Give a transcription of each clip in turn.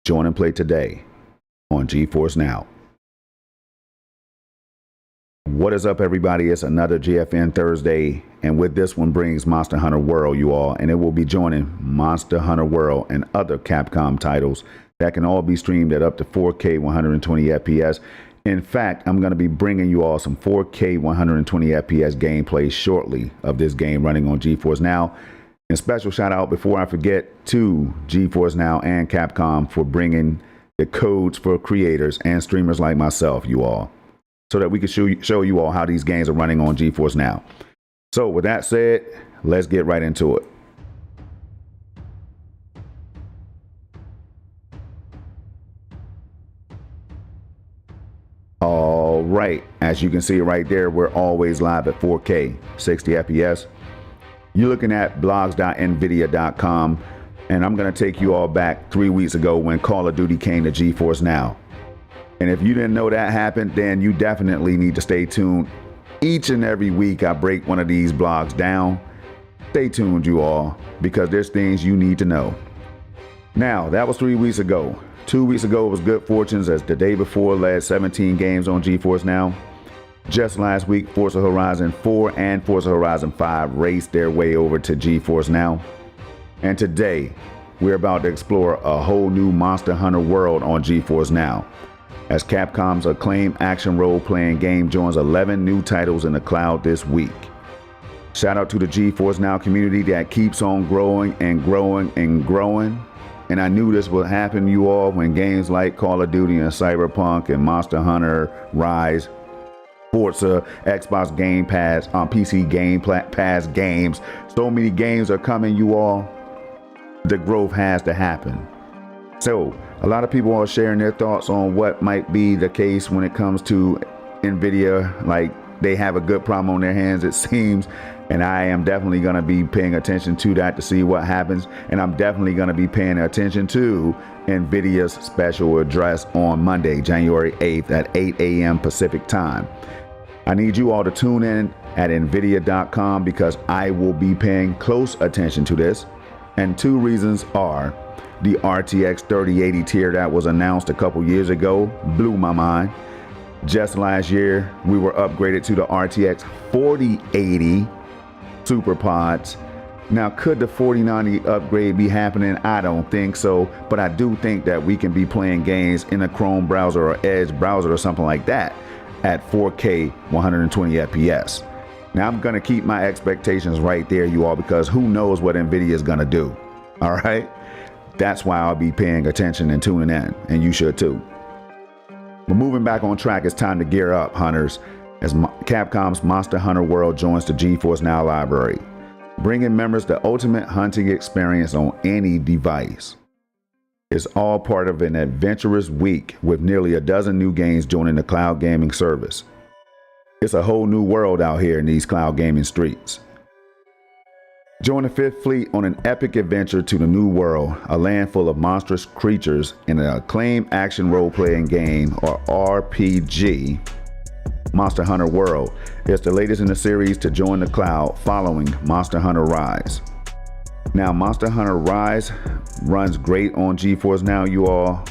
Join and play today on GeForce Now. What is up, everybody? It's another GFN Thursday, and with this one brings Monster Hunter World, you all, and it will be joining Monster Hunter World and other Capcom titles that can all be streamed at up to 4K 120 FPS. In fact, I'm going to be bringing you all some 4K 120 FPS gameplay shortly of this game running on GeForce Now. And special shout out before I forget to GeForce Now and Capcom for bringing the codes for creators and streamers like myself, you all, so that we can show you all how these games are running on GeForce Now. So with that said, let's get right into it. All right, as you can see right there, we're always live at 4K 60 FPS. You're looking at blogs.nvidia.com, and I'm going to take you all back 3 weeks ago when Call of Duty came to GeForce Now. And if you didn't know that happened, then you definitely need to stay tuned. Each and every week I break one of these blogs down. Stay tuned, you all, because there's things you need to know. Now, that was 3 weeks ago. 2 weeks ago was good fortunes, as the day before led 17 games on GeForce Now. Just last week, Forza Horizon 4 and Forza Horizon 5 raced their way over to GeForce Now. And today, we're about to explore a whole new Monster Hunter World on GeForce Now, as Capcom's acclaimed action role-playing game joins 11 new titles in the cloud this week. Shout out to the GeForce Now community that keeps on growing and growing and growing. And I knew this would happen, you all, when games like Call of Duty and Cyberpunk and Monster Hunter Rise, Forza, Xbox Game Pass, PC Game Pass games, so many games are coming, you all. The growth has to happen. So a lot of people are sharing their thoughts on what might be the case when it comes to Nvidia. Like, they have a good problem on their hands, it seems. And I am definitely going to be paying attention to that to see what happens. And I'm definitely going to be paying attention to Nvidia's special address on Monday, January 8th at 8 a.m. Pacific time. I need you all to tune in at Nvidia.com because I will be paying close attention to this. And two reasons are: the RTX 3080 tier that was announced a couple years ago blew my mind. Just last year, we were upgraded to the RTX 4080 Super Pods. Now, could the 4090 upgrade be happening? I don't think so, but I do think that we can be playing games in a Chrome browser or Edge browser or something like that at 4K 120 FPS. Now, I'm going to keep my expectations right there, you all, because who knows what Nvidia is going to do. All right? That's why I'll be paying attention and tuning in, and you should too. But moving back on track, it's time to gear up, hunters, as Capcom's Monster Hunter World joins the GeForce Now library, bringing members the ultimate hunting experience on any device. It's all part of an adventurous week with nearly a dozen new games joining the cloud gaming service. It's a whole new world out here in these cloud gaming streets. Join the Fifth Fleet on an epic adventure to the new world, a land full of monstrous creatures in an acclaimed action role-playing game, or RPG. Monster Hunter World is the latest in the series to join the cloud following Monster Hunter Rise. Now, Monster Hunter Rise runs great on GeForce Now, you all.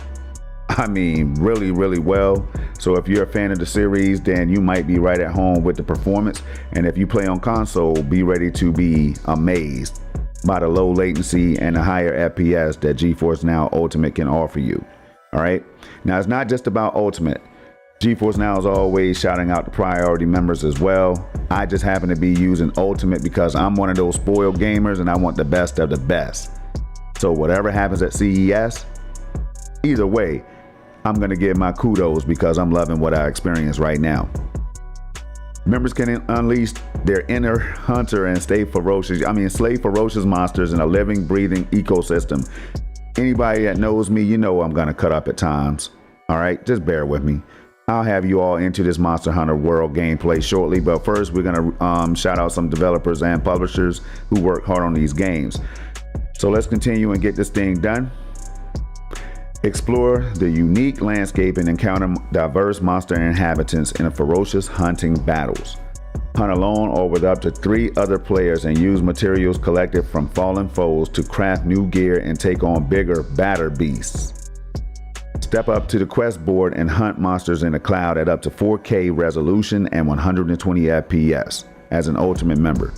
I mean, really, really well. So if you're a fan of the series, then you might be right at home with the performance. And if you play on console, be ready to be amazed by the low latency and the higher FPS that GeForce Now Ultimate can offer you. All right. Now, it's not just about Ultimate. GeForce Now is always shouting out the priority members as well. I just happen to be using Ultimate because I'm one of those spoiled gamers and I want the best of the best. So whatever happens at CES, either way, I'm going to give my kudos because I'm loving what I experience right now. Members can unleash their inner hunter and slay ferocious monsters in a living, breathing ecosystem. Anybody that knows me, you know I'm going to cut up at times. All right, just bear with me. I'll have you all into this Monster Hunter World gameplay shortly, but first we're going to shout out some developers and publishers who work hard on these games. So let's continue and get this thing done. Explore the unique landscape and encounter diverse monster inhabitants in ferocious hunting battles. Hunt alone or with up to 3 other players and use materials collected from fallen foes to craft new gear and take on bigger, badder beasts. Step up to the quest board and hunt monsters in the cloud at up to 4K resolution and 120 FPS as an Ultimate member.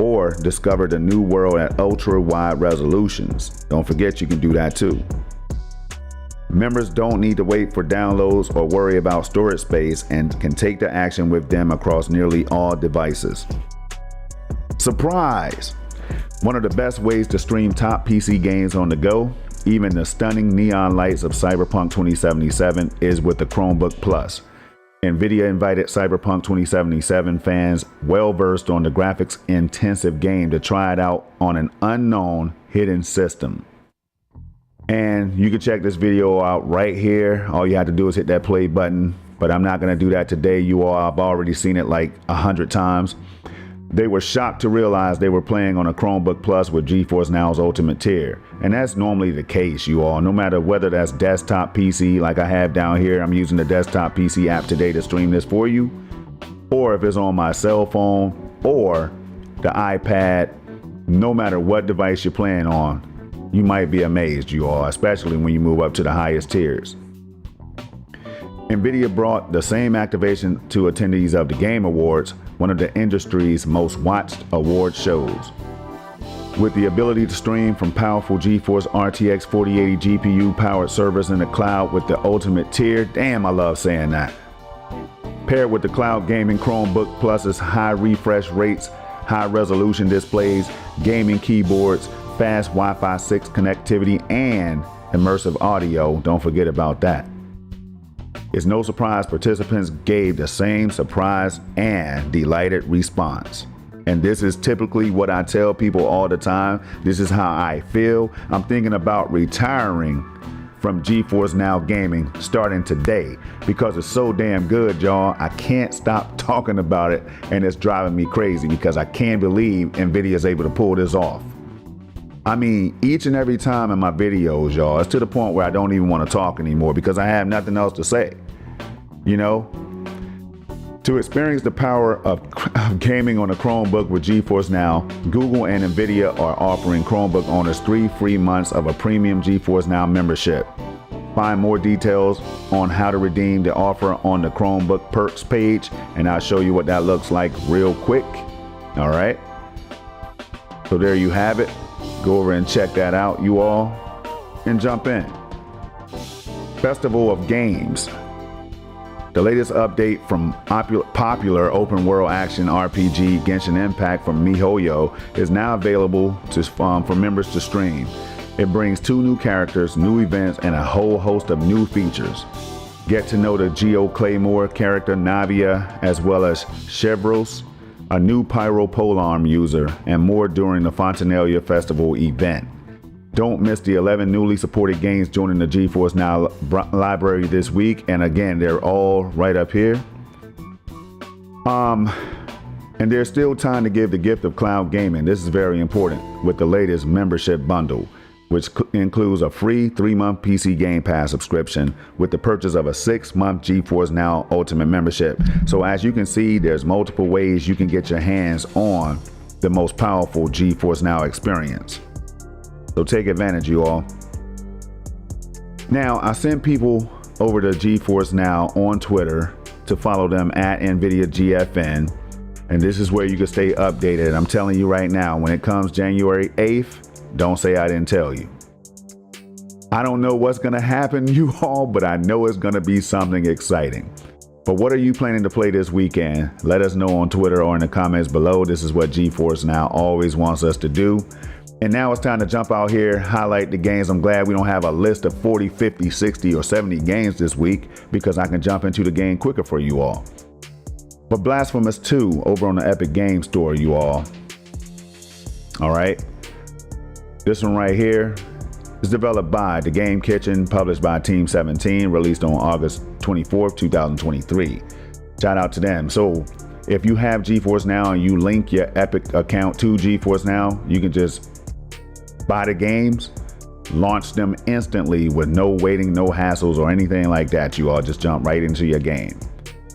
Or discover the new world at ultra wide resolutions. Don't forget you can do that too. Members don't need to wait for downloads or worry about storage space and can take the action with them across nearly all devices. Surprise! One of the best ways to stream top PC games on the go, even the stunning neon lights of Cyberpunk 2077, is with the Chromebook Plus. Nvidia invited Cyberpunk 2077 fans well-versed on the graphics-intensive game to try it out on an unknown hidden system. And you can check this video out right here. All you have to do is hit that play button, but I'm not going to do that today. You all, I've already seen it like 100 times. They were shocked to realize they were playing on a Chromebook Plus with GeForce NOW's Ultimate tier. And that's normally the case, you all, no matter whether that's desktop PC like I have down here. I'm using the desktop PC app today to stream this for you. Or if it's on my cell phone or the iPad, no matter what device you're playing on, you might be amazed, you all, especially when you move up to the highest tiers. Nvidia brought the same activation to attendees of the Game Awards, one of the industry's most watched award shows. With the ability to stream from powerful GeForce RTX 4080 GPU powered servers in the cloud with the Ultimate tier, damn, I love saying that. Paired with the cloud gaming Chromebook Plus's high refresh rates, high resolution displays, gaming keyboards, fast Wi-Fi 6 connectivity, and immersive audio, don't forget about that. It's no surprise participants gave the same surprise and delighted response. And this is typically what I tell people all the time. This is how I feel. I'm thinking about retiring from GeForce NOW gaming starting today because it's so damn good, y'all. I can't stop talking about it, and it's driving me crazy because I can't believe Nvidia is able to pull this off. I mean, each and every time in my videos, y'all, it's to the point where I don't even want to talk anymore because I have nothing else to say. You know, to experience the power of gaming on a Chromebook with GeForce NOW, Google and Nvidia are offering Chromebook owners 3 free months of a premium GeForce NOW membership. Find more details on how to redeem the offer on the Chromebook perks page, and I'll show you what that looks like real quick. All right. So there you have it. Go over and check that out, you all, and jump in. Festival of Games. The latest update from popular open world action RPG Genshin Impact from MiHoYo is now available for members to stream. It brings 2 new characters, new events, and a whole host of new features. Get to know the Geo Claymore character Navia, as well as Chevros, a new Pyro Polearm user, and more during the Fontanalia Festival event. Don't miss the 11 newly supported games joining the GeForce NOW library this week. And again, they're all right up here. And there's still time to give the gift of cloud gaming. This is very important with the latest membership bundle, which includes a free 3-month PC Game Pass subscription with the purchase of a 6-month GeForce NOW Ultimate membership. So as you can see, there's multiple ways you can get your hands on the most powerful GeForce NOW experience. So take advantage, you all. Now, I send people over to GeForce NOW on Twitter to follow them at Nvidia GFN. And this is where you can stay updated. I'm telling you right now, when it comes January 8th, don't say I didn't tell you. I don't know what's going to happen, you all, but I know it's going to be something exciting. But what are you planning to play this weekend? Let us know on Twitter or in the comments below. This is what GeForce NOW always wants us to do. And now it's time to jump out here, highlight the games. I'm glad we don't have a list of 40, 50, 60, or 70 games this week because I can jump into the game quicker for you all. But Blasphemous 2 over on the Epic Game Store, you all. All right. This one right here is developed by The Game Kitchen, published by Team 17, released on August 24th, 2023. Shout out to them. So if you have GeForce NOW and you link your Epic account to GeForce NOW, you can just buy the games, launch them instantly with no waiting, no hassles or anything like that. You all just jump right into your game.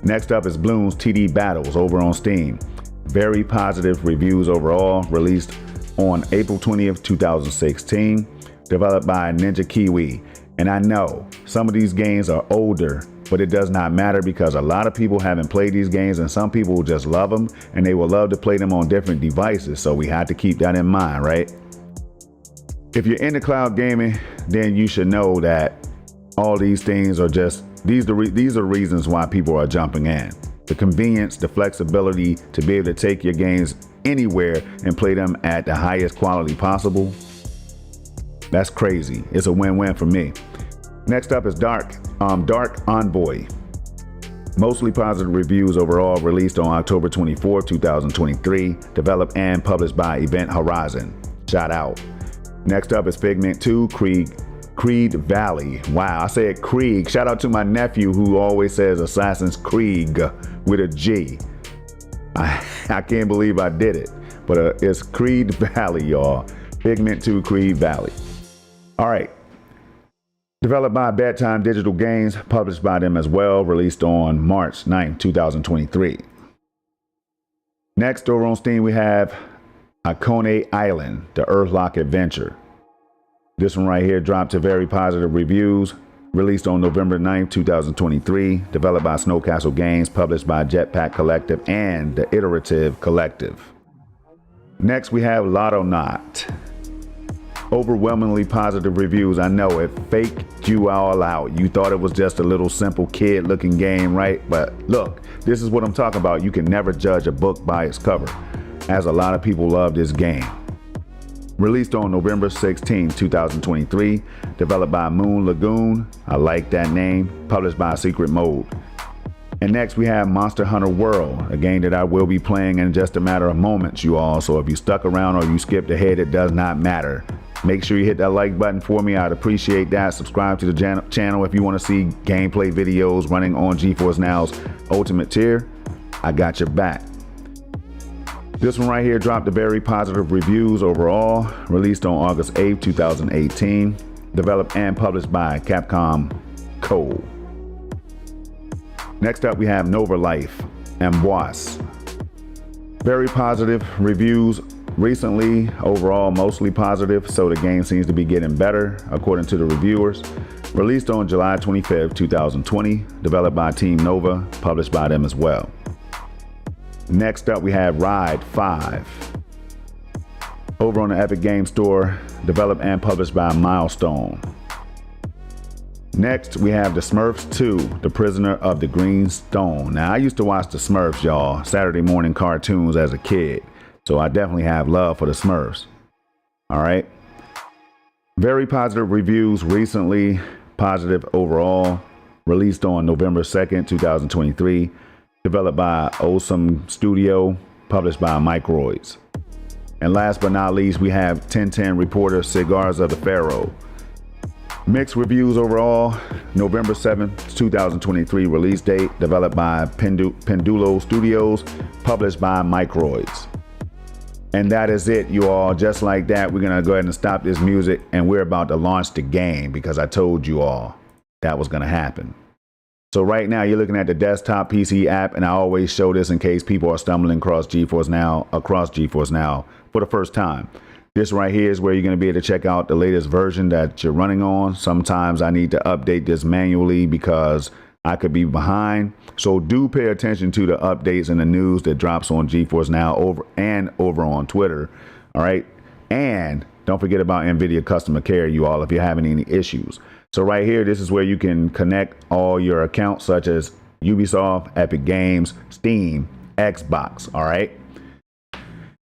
Next up is Bloons TD Battles over on Steam. Very positive reviews overall, released on April 20th, 2016, developed by Ninja Kiwi. And I know some of these games are older, but it does not matter because a lot of people haven't played these games, and some people will just love them and they will love to play them on different devices. So we have to keep that in mind, right? If you're into cloud gaming, then you should know that all these things are just, these are reasons why people are jumping in. The convenience, the flexibility to be able to take your games anywhere and play them at the highest quality possible. That's crazy. It's a win-win for me. Next up is Dark Envoy. Mostly positive reviews overall, released on October 24, 2023, developed and published by Event Horizon. Shout out. Next up is Figment 2, Creed Valley. Wow, I said Krieg. Shout out to my nephew who always says Assassin's Creed with a G. I can't believe I did it, but it's Creed Valley, y'all. Figment 2, Creed Valley. All right. Developed by Bedtime Digital Games, published by them as well, released on March 9, 2023. Next, over on Steam, we have Akone Island, the Earthlock Adventure. This one right here dropped to very positive reviews, released on November 9, 2023, developed by Snowcastle Games, published by Jetpack Collective and the Iterative Collective. Next, we have Lotto Knot. Overwhelmingly positive reviews. I know it faked you all out. You thought it was just a little simple kid looking game, right? But look, this is what I'm talking about. You can never judge a book by its cover, as a lot of people love this game. Released on November 16, 2023, developed by Moon Lagoon. I like that name. Published by Secret Mode. And next we have Monster Hunter World, a game that I will be playing in just a matter of moments, you all. So if you stuck around or you skipped ahead, it does not matter. Make sure you hit that like button for me. I'd appreciate that. Subscribe to the channel if you want to see gameplay videos running on GeForce Now's Ultimate tier. I got your back. This one right here dropped a very positive reviews overall. Released on August 8, 2018. Developed and published by Capcom Co. Next up, we have Nova Life Amboise. Very positive reviews recently, overall mostly positive, so the game seems to be getting better according to the reviewers. Released on July 25th, 2020, developed by Team Nova, published by them as well. Next up, we have Ride 5. Over on the Epic Games Store, developed and published by Milestone. Next, we have The Smurfs 2, The Prisoner of the Green Stone. Now, I used to watch The Smurfs, y'all, Saturday morning cartoons as a kid. So I definitely have love for the Smurfs. All right. Very positive reviews recently, positive overall. Released on November 2nd, 2023. Developed by Awesome Studio, published by Microids. And last but not least, we have 1010 Reporter Cigars of the Pharaoh. Mixed reviews overall. November 7th, 2023 release date. Developed by Pendulo Studios, published by Microids. And that is it, you all. Just like that, we're going to go ahead and stop this music, and we're about to launch the game because I told you all that was going to happen. So right now, you're looking at the desktop PC app, and I always show this in case people are stumbling across GeForce Now for the first time. This right here is where you're going to be able to check out the latest version that you're running on. Sometimes I need to update this manually because I could be behind. So do pay attention to the updates and the news that drops on GeForce Now over on Twitter. All right. And don't forget about Nvidia customer care, you all, if you're having any issues. So right here, this is where you can connect all your accounts such as Ubisoft, Epic Games, Steam, Xbox. All right.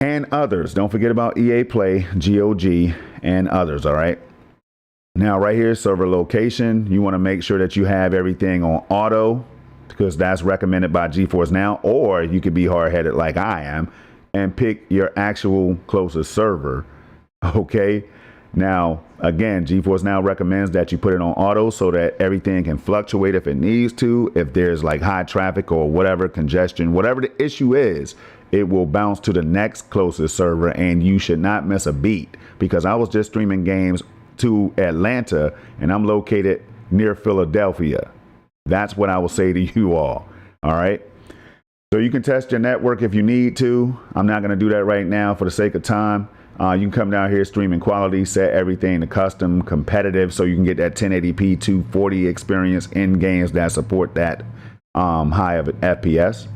And others. Don't forget about EA Play, GOG, and others. All right. Now, right here, server location, you want to make sure that you have everything on auto because that's recommended by GeForce Now, or you could be hard-headed like I am and pick your actual closest server. Okay. Now, again, GeForce Now recommends that you put it on auto so that everything can fluctuate if it needs to. If there's like high traffic or whatever, congestion, whatever the issue is, it will bounce to the next closest server and you should not miss a beat because I was just streaming games to Atlanta and I'm located near Philadelphia. That's what I will say to you all. All right. So you can test your network if you need to. I'm not going to do that right now for the sake of time. You can come down here, streaming quality, set everything to custom, competitive, so you can get that 1080p 240 experience in games that support that high of an FPS.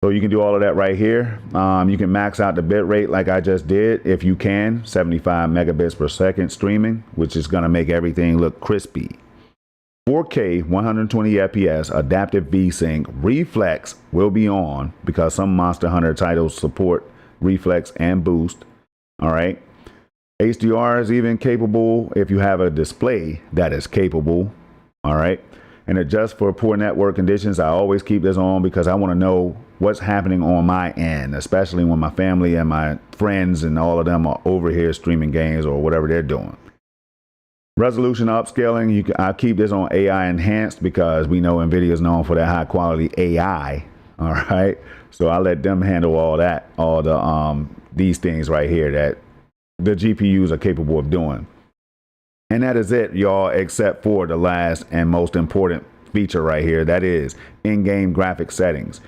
So you can do all of that right here. You can max out the bit rate like I just did, if you can, 75 megabits per second streaming, which is going to make everything look crispy. 4K 120 FPS, adaptive VSync, reflex will be on because some Monster Hunter titles support reflex and boost. All right. HDR is even capable if you have a display that is capable. All right. And adjust for poor network conditions. I always keep this on because I want to know what's happening on my end, especially when my family and my friends and all of them are over here streaming games or whatever they're doing. Resolution upscaling, I keep this on AI enhanced because we know Nvidia is known for that high quality AI. All right. So I let them handle all that, all the these things right here that the GPUs are capable of doing. And that is it, y'all, except for the last and most important feature right here. That is in-game graphic settings.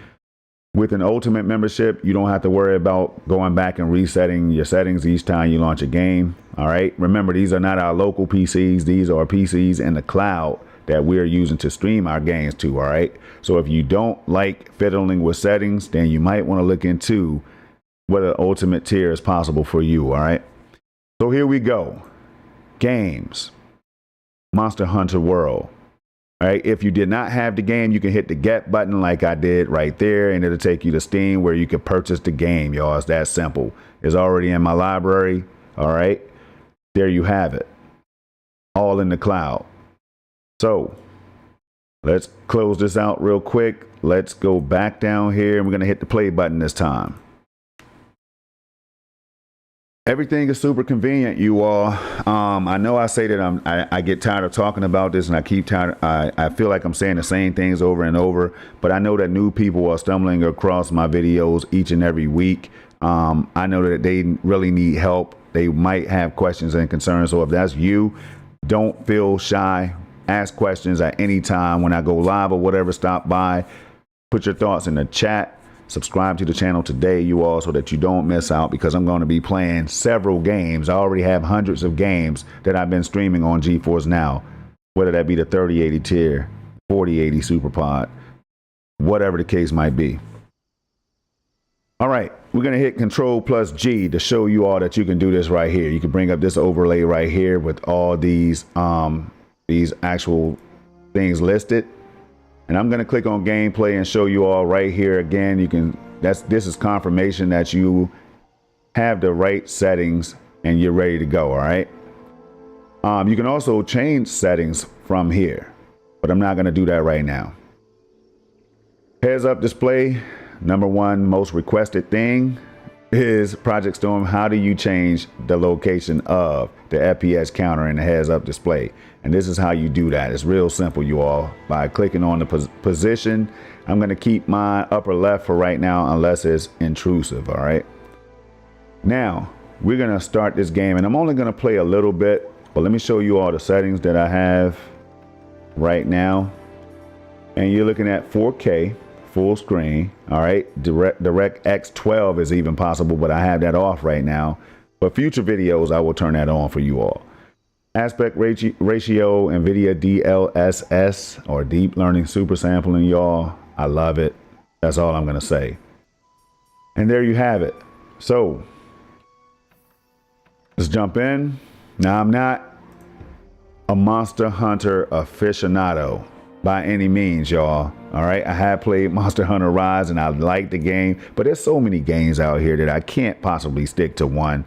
With an Ultimate membership, you don't have to worry about going back and resetting your settings each time you launch a game. All right. Remember, these are not our local PCs. These are PCs in the cloud that we're using to stream our games to. All right. So if you don't like fiddling with settings, then you might want to look into whether Ultimate tier is possible for you. All right. So here we go. Games. Monster Hunter World. All right. If you did not have the game, you can hit the get button like I did right there, and it'll take you to Steam where you can purchase the game, y'all. It's that simple. It's already in my library. All right. There you have it. All in the cloud. So let's close this out real quick. Let's go back down here, and we're going to hit the play button this time. Everything is super convenient, you all. I know I say that I get tired of talking about this, and I feel like I'm saying the same things over and over, but I know that new people are stumbling across my videos each and every week. I know that they really need help. They might have questions and concerns. So if that's you, don't feel shy. Ask questions at any time when I go live or whatever. Stop by, put your thoughts in the chat. Subscribe to the channel today, you all, so that you don't miss out, because I'm going to be playing several games. I already have hundreds of games that I've been streaming on GeForce Now, whether that be the 3080 tier, 4080 SuperPod, whatever the case might be. All right, we're going to hit Control+G to show you all that you can do this right here. You can bring up this overlay right here with all these actual things listed. And I'm going to click on gameplay and show you all right here again. This is confirmation that you have the right settings and you're ready to go. All right. You can also change settings from here, but I'm not going to do that right now. Heads up display. Number one most requested thing is Project Storm. How do you change the location of the FPS counter in the heads up display? And this is how you do that. It's real simple, you all. By clicking on the position, I'm going to keep my upper left for right now unless it's intrusive. All right. Now we're going to start this game, and I'm only going to play a little bit, but let me show you all the settings that I have right now. And you're looking at 4K full screen. All right. DirectX 12 is even possible, but I have that off right now. But future videos, I will turn that on for you all. Aspect ratio, Nvidia DLSS, or deep learning super sampling, y'all. I love it. That's all I'm going to say. And there you have it. So let's jump in. Now, I'm not a Monster Hunter aficionado by any means, y'all. All right. I have played Monster Hunter Rise and I like the game, but there's so many games out here that I can't possibly stick to one.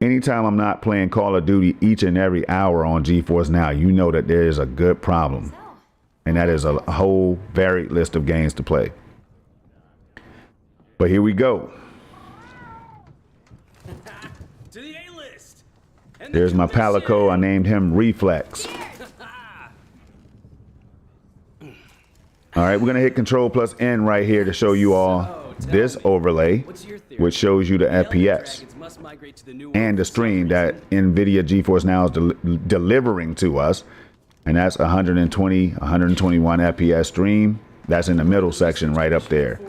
Anytime I'm not playing Call of Duty each and every hour on GeForce Now, you know that there is a good problem. And that is a whole varied list of games to play. But here we go. To the A-list. There's my Palico. I named him Reflex. All right, we're going to hit Control+N right here to show you all this overlay, which shows you the FPS and the stream that Nvidia GeForce Now is delivering to us. And that's 120, 121 FPS stream. That's in the middle section right up there.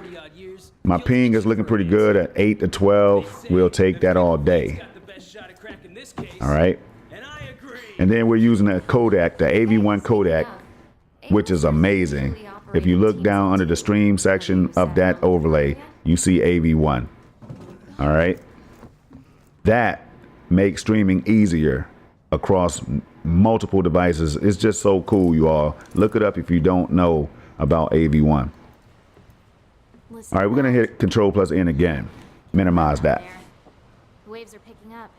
My ping is looking pretty good at 8 to 12. We'll take that all day. All right. And then we're using a codec, the AV1 codec, which is amazing. If you look down under the stream section of that overlay, you see AV1. All right. That makes streaming easier across multiple devices. It's just so cool, you all. Look it up if you don't know about AV1. All right, we're gonna hit Control+N again. Minimize that. Waves are picking up.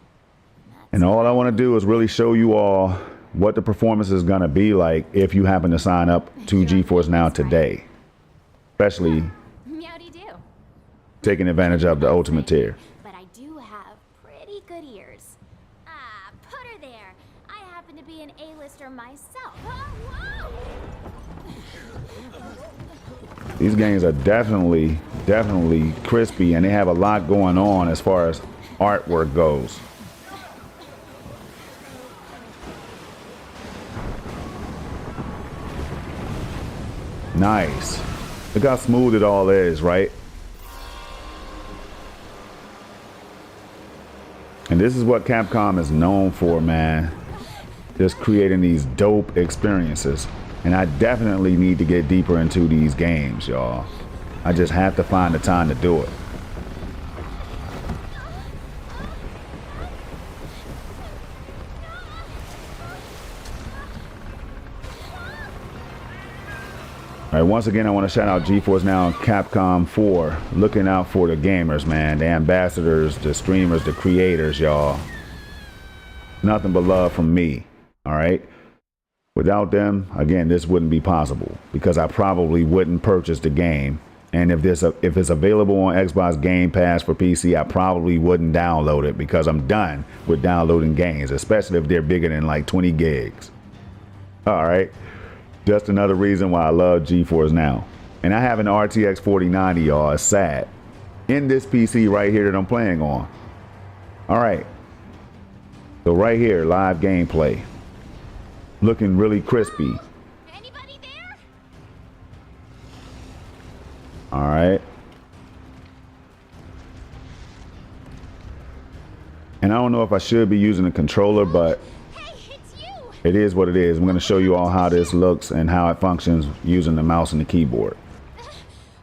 And all I want to do is really show you all what the performance is gonna be like if you happen to sign up to GeForce Now today, especially taking advantage of the Ultimate tier. But I do have pretty good ears. Ah, put her there. I happen to be an A-lister myself. Whoa! These games are definitely crispy, and they have a lot going on as far as artwork goes. Nice. Look how smooth it all is, right? And this is what Capcom is known for, man. Just creating these dope experiences. And I definitely need to get deeper into these games, y'all. I just have to find the time to do it. All right, once again, I want to shout out GeForce Now and Capcom for looking out for the gamers, man. The ambassadors, the streamers, the creators, y'all. Nothing but love from me, all right? Without them, again, this wouldn't be possible because I probably wouldn't purchase the game. And if it's available on Xbox Game Pass for PC, I probably wouldn't download it because I'm done with downloading games, especially if they're bigger than like 20 gigs. All right. Just another reason why I love GeForce Now. And I have an RTX 4090, y'all. It's sad. In this PC right here that I'm playing on. All right. So right here, live gameplay. Looking really crispy. Anybody there? All right. And I don't know if I should be using a controller, but it is what it is. I'm going to show you all how this looks and how it functions using the mouse and the keyboard.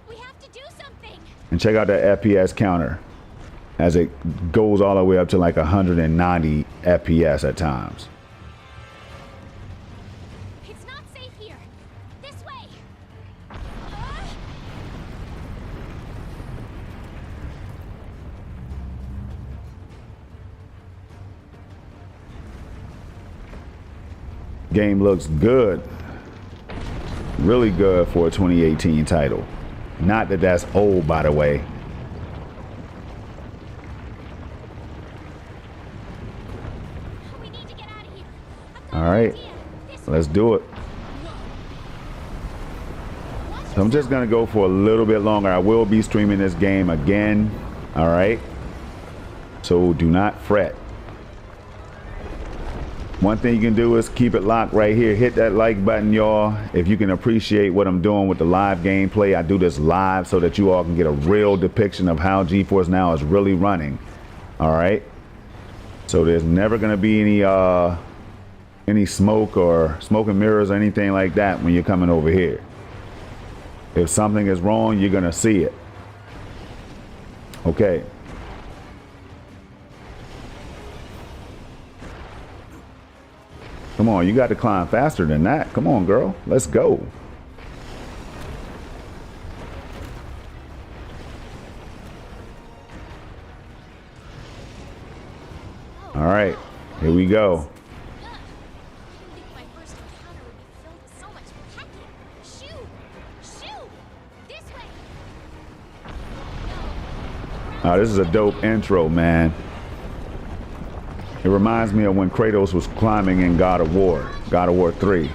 We have to do something. And check out that FPS counter as it goes all the way up to like 190 FPS at times. It's not safe here. This way. Game looks good. Really good for a 2018 title. Not that that's old, by the way. We need to get out of here. All right, let's do it. So I'm just gonna go for a little bit longer. I will be streaming this game again. All right, so do not fret. One thing you can do is keep it locked right here. Hit that like button, y'all. If you can appreciate what I'm doing with the live gameplay, I do this live so that you all can get a real depiction of how GeForce Now is really running. All right. So there's never going to be any smoke or smoke and mirrors or anything like that when you're coming over here. If something is wrong, you're going to see it. Okay. Come on, you got to climb faster than that. Come on, girl. Let's go. All right, here we go. My first encounter would be filled with so much packing. Shoo! Shoo! This way! Oh, this is a dope intro, man. It reminds me of when Kratos was climbing in God of War 3.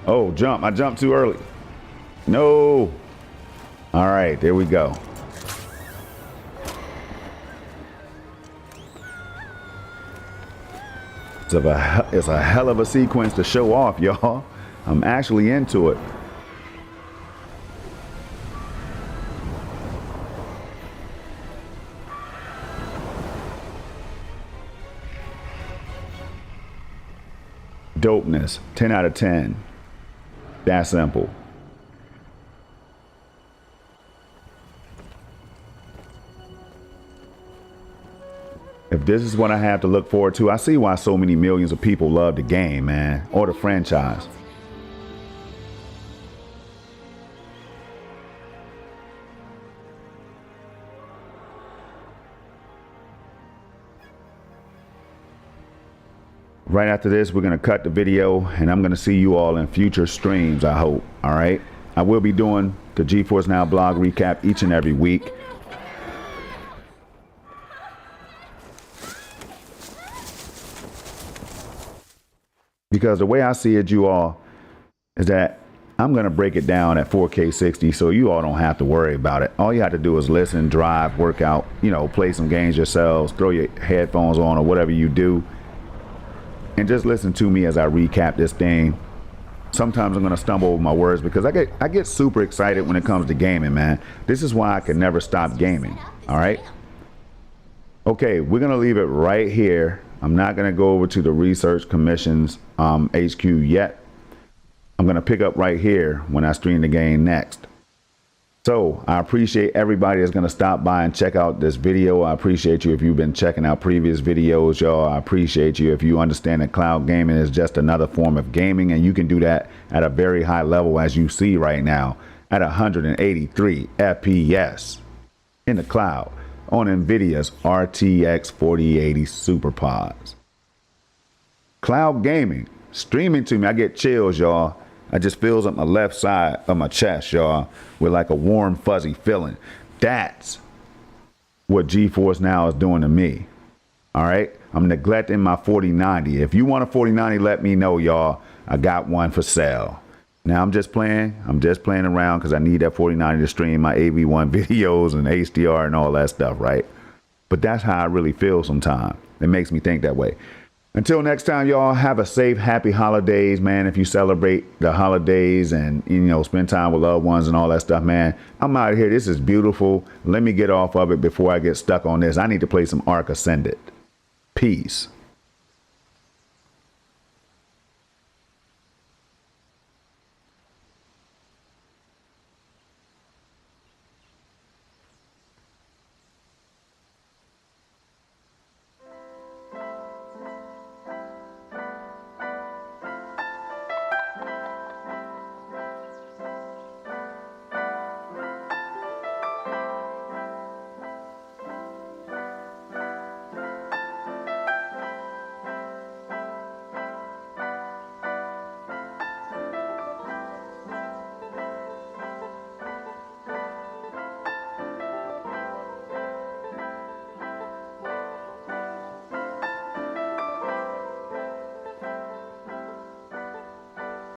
Oh, jump. I jumped too early. No. All right, there we go. It's a hell of a sequence to show off, y'all. I'm actually into it. Dopeness, 10 out of 10. That simple. If this is what I have to look forward to, I see why so many millions of people love the game, man, or the franchise. Right after this, we're going to cut the video, and I'm going to see you all in future streams, I hope. All right. I will be doing the GeForce Now blog recap each and every week. Because the way I see it, you all, is that I'm going to break it down at 4K 60 so you all don't have to worry about it. All you have to do is listen, drive, work out, you know, play some games yourselves, throw your headphones on or whatever you do. And just listen to me as I recap this thing. Sometimes I'm going to stumble over my words because I get super excited when it comes to gaming, man. This is why I can never stop gaming. All right. Okay, we're going to leave it right here. I'm not going to go over to the Research Commission's HQ yet. I'm going to pick up right here when I stream the game next. So I appreciate everybody that's going to stop by and check out this video. I appreciate you if you've been checking out previous videos, y'all. I appreciate you if you understand that cloud gaming is just another form of gaming, and you can do that at a very high level, as you see right now, at 183 FPS in the cloud on Nvidia's RTX 4080 SuperPods. Cloud gaming, streaming to me, I get chills, y'all. I just feels up my left side of my chest, y'all, with like a warm, fuzzy feeling. That's what GeForce Now is doing to me. All right? I'm neglecting my 4090. If you want a 4090, let me know, y'all. I got one for sale. Now I'm just playing around because I need that 4090 to stream my AV1 videos and HDR and all that stuff, right? But that's how I really feel sometimes. It makes me think that way. Until next time, y'all, have a safe, happy holidays, man. If you celebrate the holidays and, you know, spend time with loved ones and all that stuff, man, I'm out of here. This is beautiful. Let me get off of it before I get stuck on this. I need to play some Ark Ascended. Peace.